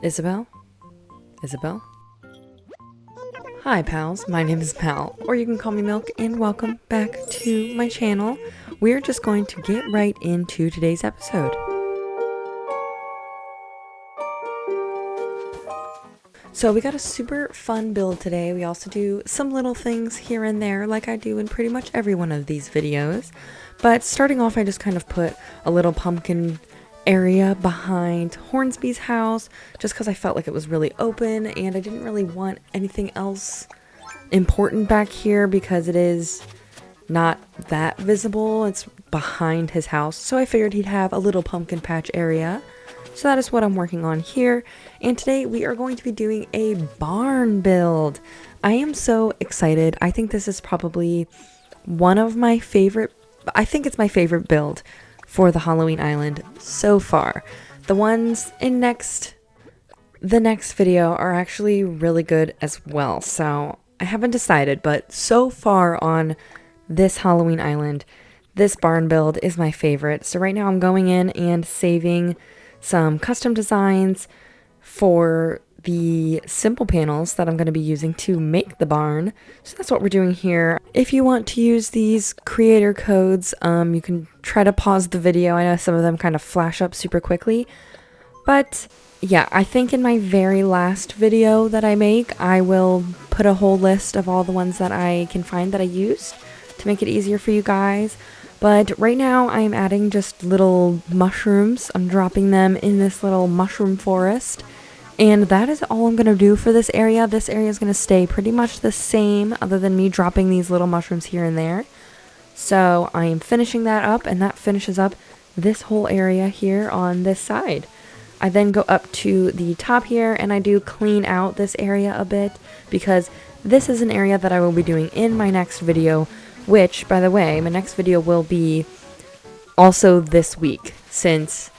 Isabel? Isabel? Hi pals, my name is Pal, or you can call me Milk, and welcome back to my channel. We're just going to get right into today's episode. So we got a super fun build today. We also do some little things here and there like I do in pretty much every one of these videos. But starting off, I just kind of put a little pumpkin area behind Hornsby's house just because I felt like it was really open and I didn't really want anything else important back here because it is not that visible. It's behind his house, so I figured he'd have a little pumpkin patch area. So that is what I'm working on here, and today we are going to be doing a barn build. I am so excited. I think this is probably one of my favorite, I think it's my favorite build for the Halloween Island so far. The ones in the next video are actually really good as well, so I haven't decided, but so far on this Halloween Island, this barn build is my favorite. So right now I'm going in and saving some custom designs for the simple panels that I'm going to be using to make the barn. So that's what we're doing here. If you want to use these creator codes, you can try to pause the video. I know some of them kind of flash up super quickly, but yeah, I think in my very last video that I make, I will put a whole list of all the ones that I can find that I used to make it easier for you guys. But right now I'm adding just little mushrooms. I'm dropping them in this little mushroom forest. And that is all I'm going to do for this area. This area is going to stay pretty much the same other than me dropping these little mushrooms here and there. So I am finishing that up, and that finishes up this whole area here on this side. I then go up to the top here and I do clean out this area a bit because this is an area that I will be doing in my next video, which, by the way, my next video will be also this week, since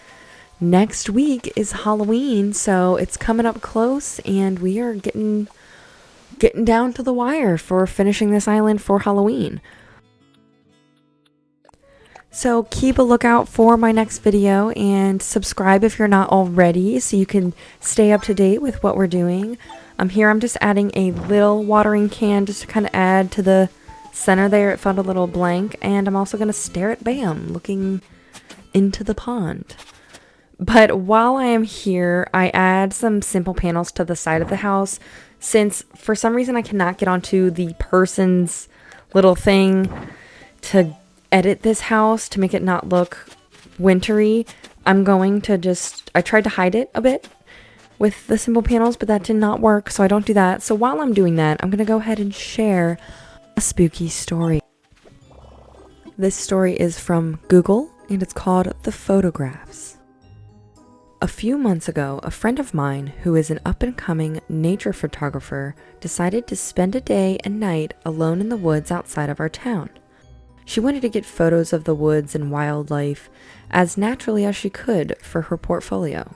next week is Halloween, so it's coming up close, and we are getting down to the wire for finishing this island for Halloween. So keep a lookout for my next video, and subscribe if you're not already so you can stay up to date with what we're doing. Here I'm just adding a little watering can just to kind of add to the center there. It felt a little blank, and I'm also going to stare at Bam looking into the pond. But while I am here, I add some simple panels to the side of the house, since for some reason I cannot get onto the person's little thing to edit this house to make it not look wintry. I'm going to I tried to hide it a bit with the simple panels, but that did not work, so I don't do that. So while I'm doing that, I'm going to go ahead and share a spooky story. This story is from Google, and it's called The Photographs. A few months ago, a friend of mine who is an up-and-coming nature photographer decided to spend a day and night alone in the woods outside of our town. She wanted to get photos of the woods and wildlife as naturally as she could for her portfolio.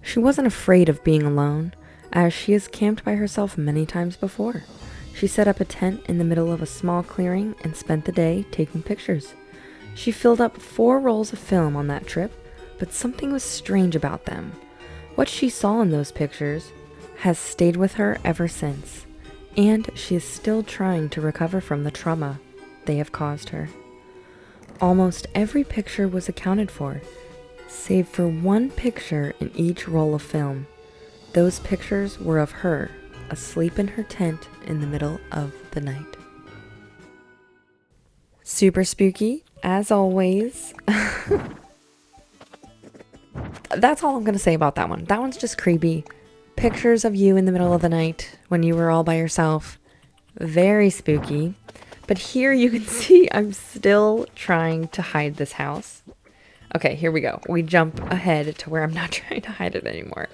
She wasn't afraid of being alone, as she has camped by herself many times before. She set up a tent in the middle of a small clearing and spent the day taking pictures. She filled up 4 rolls of film on that trip, but something was strange about them. What she saw in those pictures has stayed with her ever since, and she is still trying to recover from the trauma they have caused her. Almost every picture was accounted for, save for one picture in each roll of film. Those pictures were of her, asleep in her tent in the middle of the night. Super spooky, as always. That's all I'm going to say about that one. That one's just creepy. Pictures of you in the middle of the night when you were all by yourself. Very spooky. But here you can see I'm still trying to hide this house. Okay, here we go. We jump ahead to where I'm not trying to hide it anymore.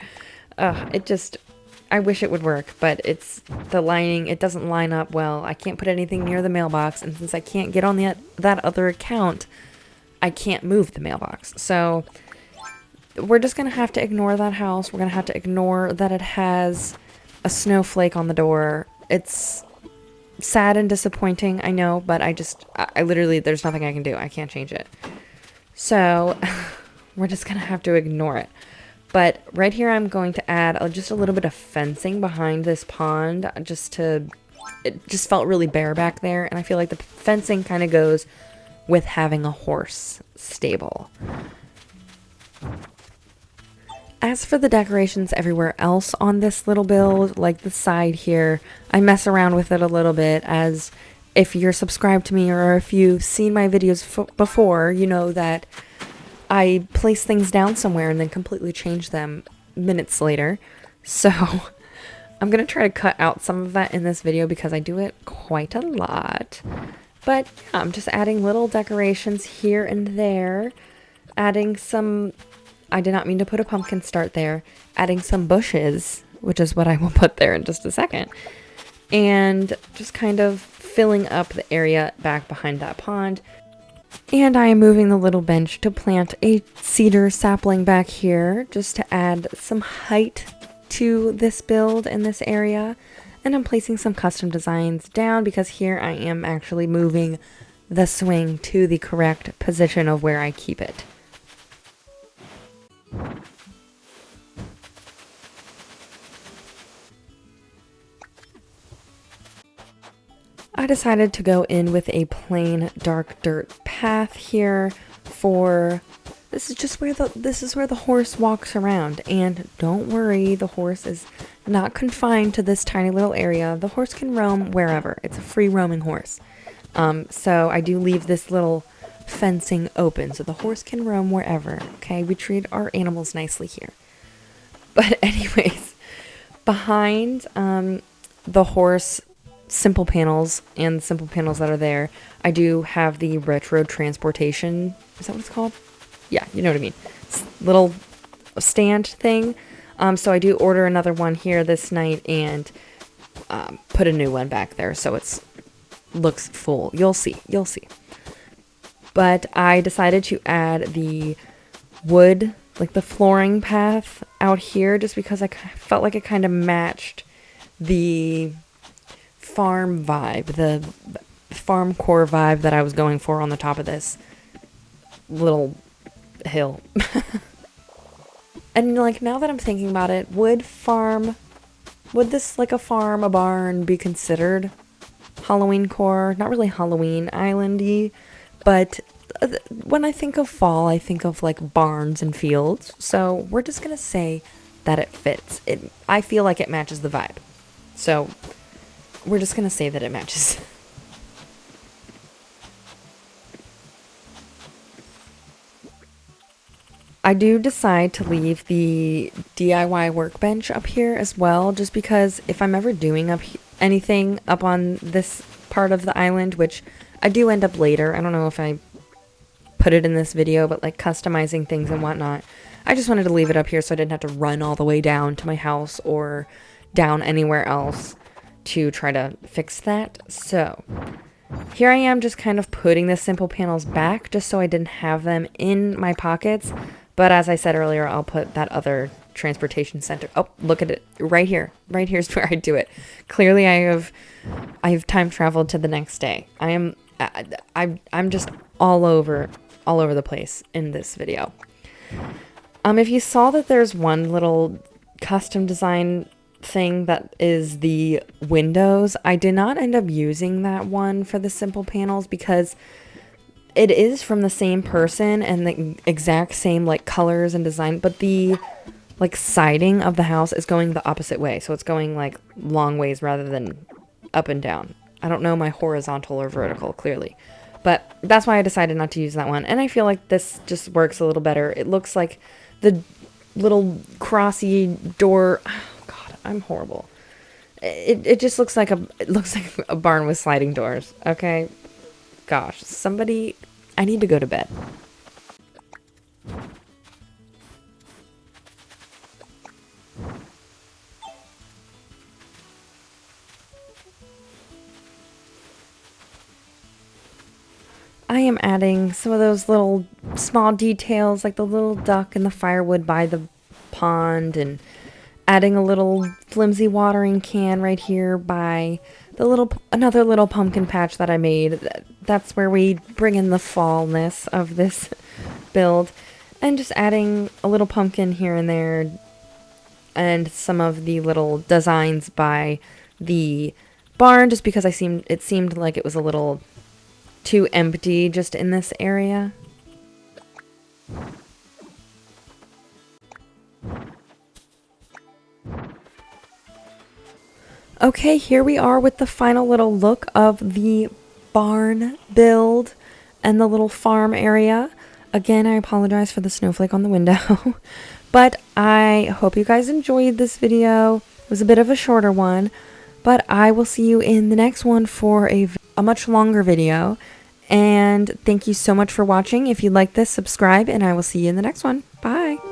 I wish it would work, but it's the lining. It doesn't line up well. I can't put anything near the mailbox, and since I can't get on that other account, I can't move the mailbox. So we're just going to have to ignore that house. We're going to have to ignore that it has a snowflake on the door. It's sad and disappointing, I know, but I literally, there's nothing I can do. I can't change it. So we're just going to have to ignore it. But right here I'm going to add just a little bit of fencing behind this pond, it just felt really bare back there, and I feel like the fencing kind of goes with having a horse stable. As for the decorations everywhere else on this little build, like the side here, I mess around with it a little bit, as if you're subscribed to me or if you've seen my videos before, you know that I place things down somewhere and then completely change them minutes later. So I'm going to try to cut out some of that in this video because I do it quite a lot. But yeah, I'm just adding little decorations here and there. Adding some, I did not mean to put a pumpkin start there. Adding some bushes, which is what I will put there in just a second. And just kind of filling up the area back behind that pond. And I am moving the little bench to plant a cedar sapling back here just to add some height to this build in this area. And I'm placing some custom designs down because here I am actually moving the swing to the correct position of where I keep it. I decided to go in with a plain dark dirt path here for this is where the horse walks around, and don't worry, the horse is not confined to this tiny little area. The horse can roam wherever. It's a free roaming horse. So I do leave this little fencing open so the horse can roam wherever. Okay, we treat our animals nicely here. But anyways, behind the horse simple panels and simple panels that are there, I do have the retro transportation. Is that what it's called? Yeah, you know what I mean. Little stand thing. So I do order another one here this night and put a new one back there so it's looks full. You'll see. But I decided to add the wood, like the flooring path out here, just because I felt like it kind of matched the farm vibe, the farm core vibe that I was going for on the top of this little hill. And like, now that I'm thinking about it, would this, like a farm, a barn, be considered Halloween core? Not really Halloween islandy, but when I think of fall, I think of like barns and fields. So we're just gonna say that it fits. I feel like it matches the vibe. So we're just gonna say that it matches. I do decide to leave the DIY workbench up here as well, just because if I'm ever doing anything up on this part of the island, which I do end up later, I don't know if I put it in this video, but like customizing things and whatnot, I just wanted to leave it up here so I didn't have to run all the way down to my house or down anywhere else to try to fix that. So here I am just kind of putting the simple panels back just so I didn't have them in my pockets. But as I said earlier, I'll put that other transportation center. Oh, look at it right here. Right here's where I do it. Clearly I have time traveled to the next day. I'm just all over the place in this video. If you saw that there's one little custom design thing that is the windows, I did not end up using that one for the simple panels because it is from the same person and the exact same like colors and design, but the like siding of the house is going the opposite way. So it's going like long ways rather than up and down. I don't know my horizontal or vertical clearly, but that's why I decided not to use that one. And I feel like this just works a little better. It looks like the little crossy door. Oh God, I'm horrible. It just looks like a barn with sliding doors. Okay. Gosh, somebody, I need to go to bed. I am adding some of those little small details, like the little duck and the firewood by the pond, and adding a little flimsy watering can right here by another little pumpkin patch that I made. That's where we bring in the fallness of this build. and just adding a little pumpkin here and there, and some of the little designs by the barn, just because it seemed like it was a little too empty just in this area. Okay, here we are with the final little look of the barn build and the little farm area. Again, I apologize for the snowflake on the window, but I hope you guys enjoyed this video. It was a bit of a shorter one, but I will see you in the next one for a much longer video. And thank you so much for watching. If you like this, subscribe, and I will see you in the next one. Bye!